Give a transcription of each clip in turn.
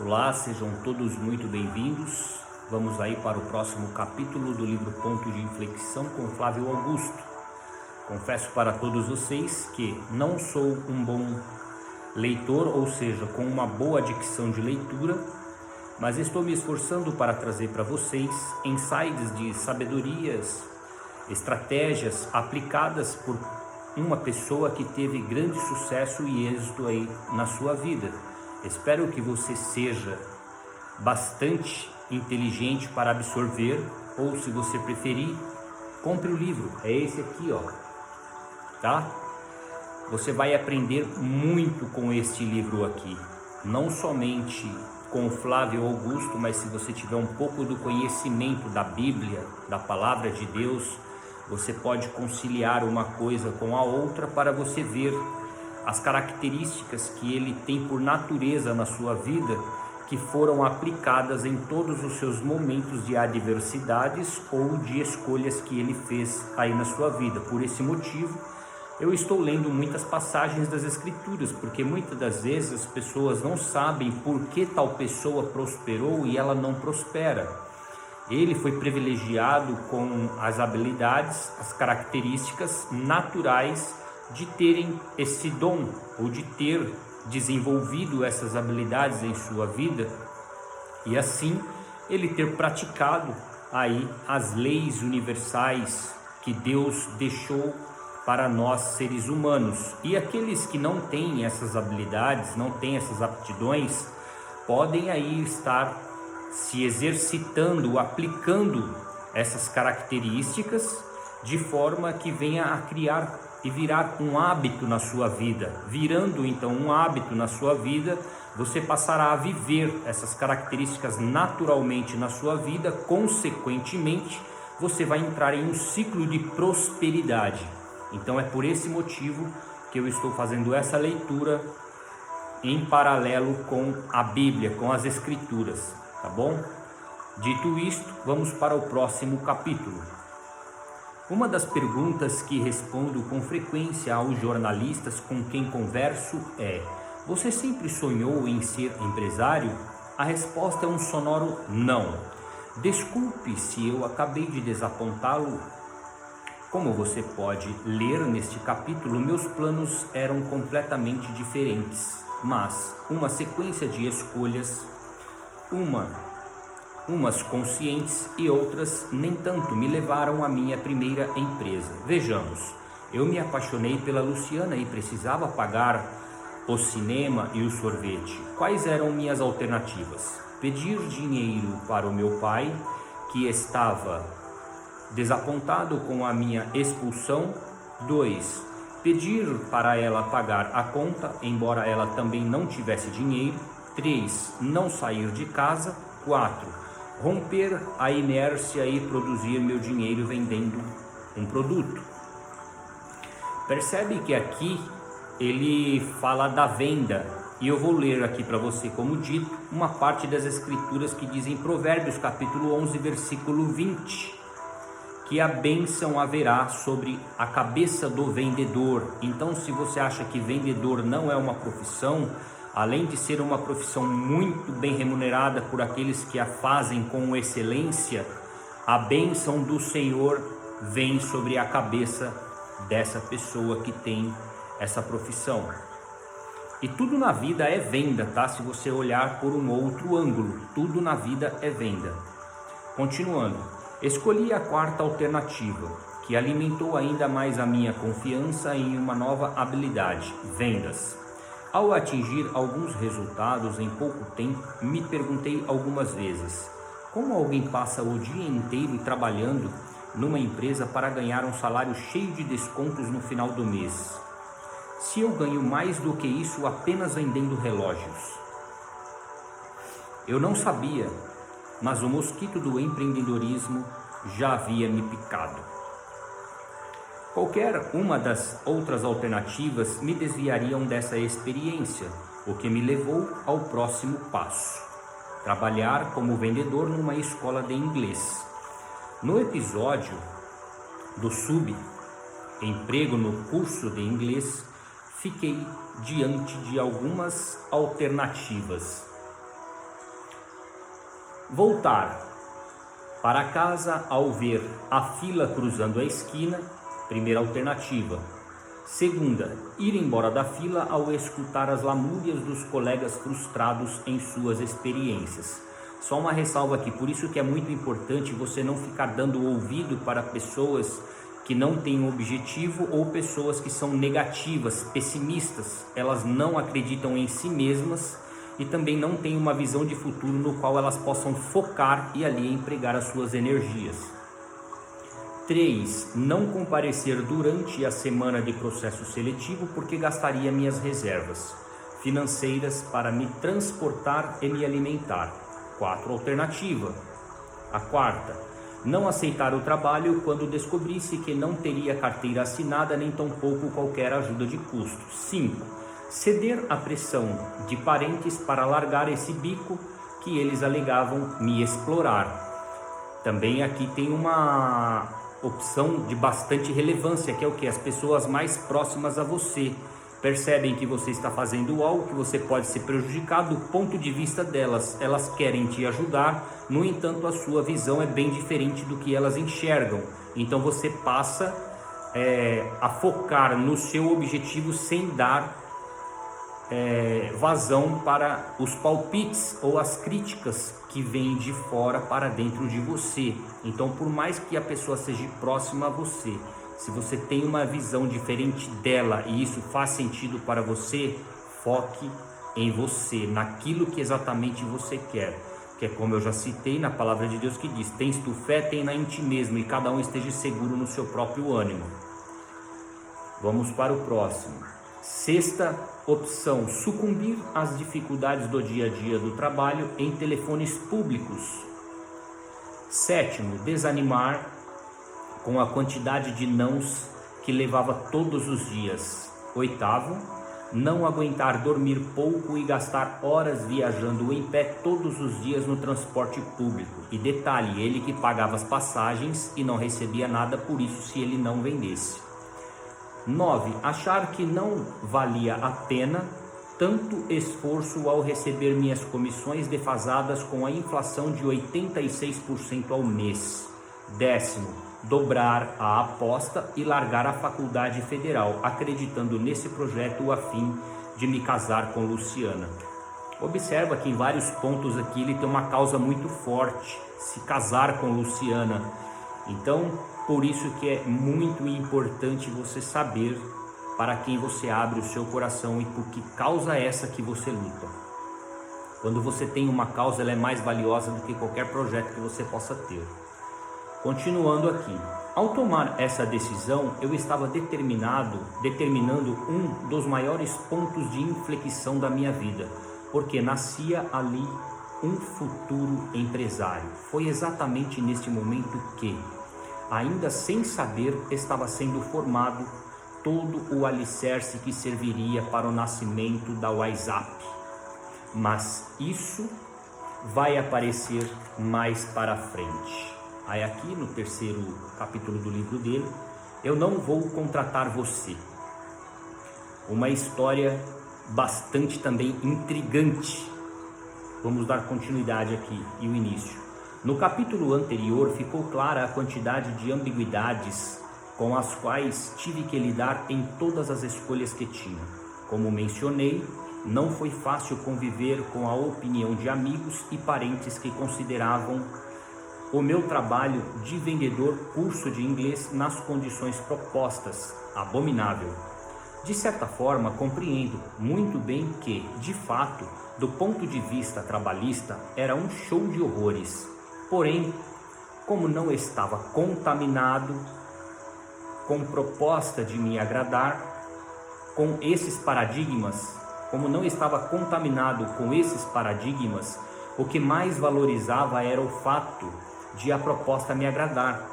Olá, sejam todos muito bem-vindos. Vamos aí para o próximo capítulo do livro Ponto de Inflexão com Flávio Augusto. Confesso para todos vocês que não sou um bom leitor, ou seja, com uma boa dicção de leitura, mas estou me esforçando para trazer para vocês insights de sabedorias, estratégias aplicadas por uma pessoa que teve grande sucesso e êxito aí na sua vida. Espero que você seja bastante inteligente para absorver, ou se você preferir, compre o livro, é esse aqui, ó, tá? Você vai aprender muito com este livro aqui, não somente com o Flávio Augusto, mas se você tiver um pouco do conhecimento da Bíblia, da Palavra de Deus, você pode conciliar uma coisa com a outra para você ver as características que ele tem por natureza na sua vida, que foram aplicadas em todos os seus momentos de adversidades ou de escolhas que ele fez aí na sua vida. Por esse motivo, eu estou lendo muitas passagens das Escrituras, porque muitas das vezes as pessoas não sabem por que tal pessoa prosperou e ela não prospera. Ele foi privilegiado com as habilidades, as características naturais de terem esse dom, ou de ter desenvolvido essas habilidades em sua vida, e assim ele ter praticado aí as leis universais que Deus deixou para nós seres humanos. E aqueles que não têm essas habilidades, não têm essas aptidões, podem aí estar se exercitando, aplicando essas características de forma que venha a criar e virar um hábito na sua vida. Virando então um hábito na sua vida, você passará a viver essas características naturalmente na sua vida. Consequentemente, você vai entrar em um ciclo de prosperidade. Então é por esse motivo que eu estou fazendo essa leitura em paralelo com a Bíblia, com as Escrituras, tá bom? Dito isto, vamos para o próximo capítulo. Uma das perguntas que respondo com frequência aos jornalistas com quem converso é: você sempre sonhou em ser empresário? A resposta é um sonoro não. Desculpe se eu acabei de desapontá-lo. Como você pode ler neste capítulo, meus planos eram completamente diferentes, mas uma sequência de escolhas, umas conscientes e outras nem tanto, me levaram à minha primeira empresa. Vejamos, eu me apaixonei pela Luciana e precisava pagar o cinema e o sorvete. Quais eram minhas alternativas? Pedir dinheiro para o meu pai, que estava desapontado com a minha expulsão. 2. Pedir para ela pagar a conta, embora ela também não tivesse dinheiro. 3. Não sair de casa. 4. Romper a inércia e produzir meu dinheiro vendendo um produto. Percebe que aqui ele fala da venda, e eu vou ler aqui para você, como dito, uma parte das Escrituras que diz em Provérbios capítulo 11, versículo 20, que a bênção haverá sobre a cabeça do vendedor. Então, se você acha que vendedor não é uma profissão, além de ser uma profissão muito bem remunerada por aqueles que a fazem com excelência, a bênção do Senhor vem sobre a cabeça dessa pessoa que tem essa profissão. E tudo na vida é venda, tá? Se você olhar por um outro ângulo, tudo na vida é venda. Continuando, escolhi a quarta alternativa, que alimentou ainda mais a minha confiança em uma nova habilidade: vendas. Ao atingir alguns resultados em pouco tempo, me perguntei algumas vezes: como alguém passa o dia inteiro trabalhando numa empresa para ganhar um salário cheio de descontos no final do mês, se eu ganho mais do que isso apenas vendendo relógios? Eu não sabia, mas o mosquito do empreendedorismo já havia me picado. Qualquer uma das outras alternativas me desviariam dessa experiência, o que me levou ao próximo passo: trabalhar como vendedor numa escola de inglês. No episódio do emprego no curso de inglês, fiquei diante de algumas alternativas. Voltar para casa ao ver a fila cruzando a esquina, primeira alternativa. Segunda, ir embora da fila ao escutar as lamúrias dos colegas frustrados em suas experiências. Só uma ressalva aqui, por isso que é muito importante você não ficar dando ouvido para pessoas que não têm um objetivo ou pessoas que são negativas, pessimistas. Elas não acreditam em si mesmas e também não têm uma visão de futuro no qual elas possam focar e ali empregar as suas energias. 3. Não comparecer durante a semana de processo seletivo porque gastaria minhas reservas financeiras para me transportar e me alimentar. 4. Alternativa. A quarta, não aceitar o trabalho quando descobrisse que não teria carteira assinada nem tampouco qualquer ajuda de custo. 5. Ceder à pressão de parentes para largar esse bico que eles alegavam me explorar. Também aqui tem uma opção de bastante relevância, que é o que? As pessoas mais próximas a você percebem que você está fazendo algo, que você pode ser prejudicado. Do ponto de vista delas, elas querem te ajudar, no entanto a sua visão é bem diferente do que elas enxergam. Então você passa a focar no seu objetivo sem dar vazão para os palpites ou as críticas que vêm de fora para dentro de você. Então, por mais que a pessoa seja próxima a você, se você tem uma visão diferente dela e isso faz sentido para você, foque em você, naquilo que exatamente você quer. Que é como eu já citei na palavra de Deus que diz: tens tu fé, tem em ti mesmo, e cada um esteja seguro no seu próprio ânimo. Vamos para o próximo. Sexta opção, sucumbir às dificuldades do dia a dia do trabalho em telefones públicos. Sétimo, desanimar com a quantidade de nãos que levava todos os dias. Oitavo, não aguentar dormir pouco e gastar horas viajando em pé todos os dias no transporte público. E detalhe, ele que pagava as passagens e não recebia nada por isso se ele não vendesse. 9. Achar que não valia a pena tanto esforço ao receber minhas comissões defasadas com a inflação de 86% ao mês. 10. Dobrar a aposta e largar a faculdade federal, acreditando nesse projeto a fim de me casar com Luciana. Observa que em vários pontos aqui ele tem uma causa muito forte, se casar com Luciana. Então, por isso que é muito importante você saber para quem você abre o seu coração e por que causa essa que você luta. Quando você tem uma causa, ela é mais valiosa do que qualquer projeto que você possa ter. Continuando aqui, ao tomar essa decisão, eu estava determinando um dos maiores pontos de inflexão da minha vida, porque nascia ali um futuro empresário. Foi exatamente neste momento que, ainda sem saber, estava sendo formado todo o alicerce que serviria para o nascimento da WhatsApp. Mas isso vai aparecer mais para frente. Aí aqui no terceiro capítulo do livro dele, eu não vou contratar você. Uma história bastante também intrigante. Vamos dar continuidade aqui e o início. No capítulo anterior ficou clara a quantidade de ambiguidades com as quais tive que lidar em todas as escolhas que tinha. Como mencionei, não foi fácil conviver com a opinião de amigos e parentes que consideravam o meu trabalho de vendedor curso de inglês nas condições propostas abominável. De certa forma, compreendo muito bem que, de fato, do ponto de vista trabalhista, era um show de horrores. Porém, como não estava contaminado com proposta de me agradar, com esses paradigmas, como não estava contaminado com esses paradigmas, o que mais valorizava era o fato de a proposta me agradar,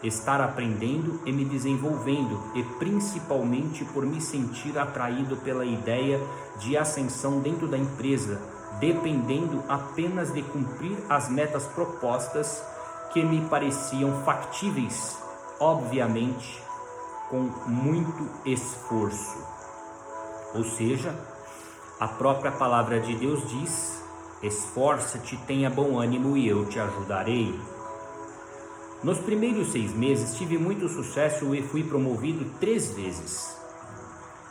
estar aprendendo e me desenvolvendo, e principalmente por me sentir atraído pela ideia de ascensão dentro da empresa, dependendo apenas de cumprir as metas propostas que me pareciam factíveis, obviamente com muito esforço. Ou seja, a própria palavra de Deus diz Esforça-te, tenha bom ânimo e eu te ajudarei. Nos primeiros 6 meses tive muito sucesso e fui promovido 3 vezes.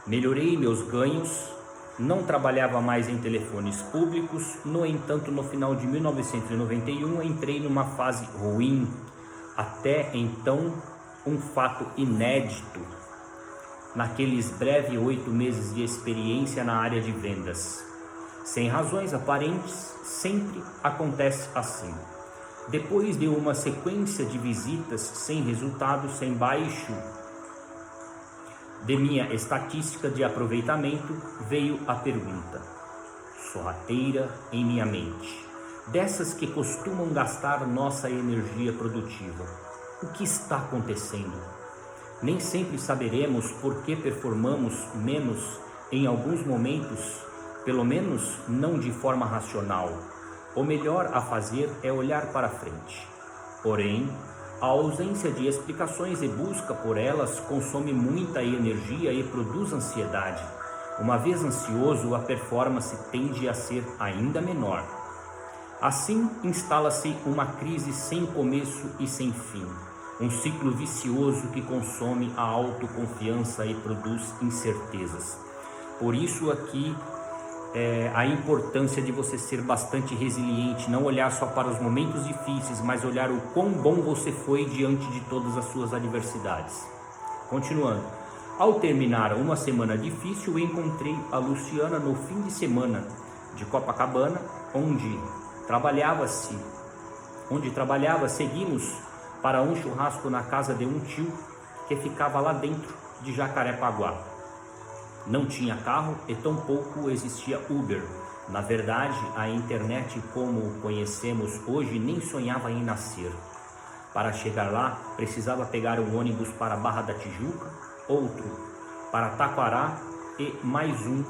Melhorei meus ganhos, não trabalhava mais em telefones públicos. No entanto, no final de 1991 entrei numa fase ruim. Até então, um fato inédito naqueles breves 8 meses de experiência na área de vendas. Sem razões aparentes, sempre acontece assim. Depois de uma sequência de visitas sem resultado, sem baixo de minha estatística de aproveitamento, veio a pergunta, sorrateira em minha mente, dessas que costumam gastar nossa energia produtiva: o que está acontecendo? Nem sempre saberemos por que performamos menos em alguns momentos, pelo menos não de forma racional. O melhor a fazer é olhar para frente. Porém, a ausência de explicações e busca por elas consome muita energia e produz ansiedade. Uma vez ansioso, a performance tende a ser ainda menor. Assim, instala-se uma crise sem começo e sem fim. Um ciclo vicioso que consome a autoconfiança e produz incertezas. Por isso aqui a importância de você ser bastante resiliente, não olhar só para os momentos difíceis, mas olhar o quão bom você foi diante de todas as suas adversidades. Continuando, ao terminar uma semana difícil, encontrei a Luciana no fim de semana de Copacabana, onde trabalhava. Seguimos para um churrasco na casa de um tio que ficava lá dentro de Jacarepaguá. Não tinha carro e tampouco existia Uber. Na verdade, a internet como conhecemos hoje nem sonhava em nascer. Para chegar lá, precisava pegar um ônibus para a Barra da Tijuca, outro para Taquará e mais um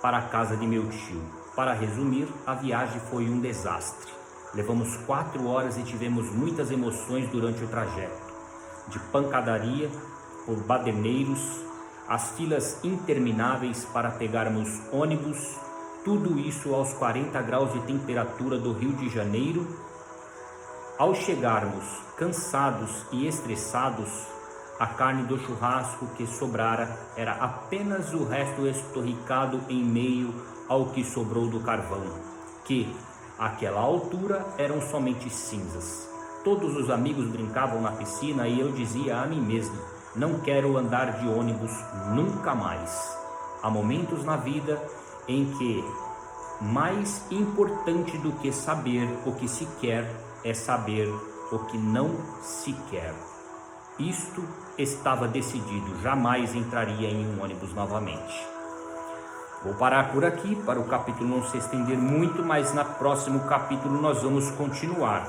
para a casa de meu tio. Para resumir, a viagem foi um desastre. Levamos 4 horas e tivemos muitas emoções durante o trajeto. De pancadaria por baderneiros, as filas intermináveis para pegarmos ônibus, tudo isso aos 40 graus de temperatura do Rio de Janeiro. Ao chegarmos cansados e estressados, a carne do churrasco que sobrara era apenas o resto estorricado em meio ao que sobrou do carvão, que, àquela altura, eram somente cinzas. Todos os amigos brincavam na piscina e eu dizia a mim mesmo: não quero andar de ônibus nunca mais. Há momentos na vida em que mais importante do que saber o que se quer é saber o que não se quer. Isto estava decidido, jamais entraria em um ônibus novamente. Vou parar por aqui para o capítulo não se estender muito, mas no próximo capítulo nós vamos continuar.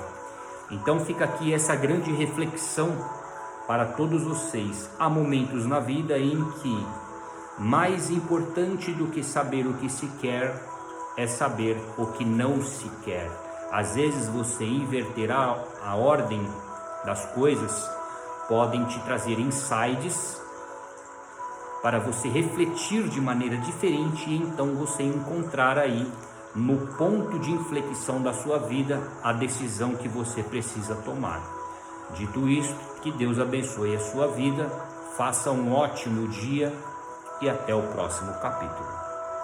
Então fica aqui essa grande reflexão para todos vocês. Há momentos na vida em que mais importante do que saber o que se quer é saber o que não se quer. Às vezes você inverterá a ordem das coisas, podem te trazer insights para você refletir de maneira diferente e então você encontrar aí no ponto de inflexão da sua vida a decisão que você precisa tomar. Dito isto, que Deus abençoe a sua vida, faça um ótimo dia e até o próximo capítulo.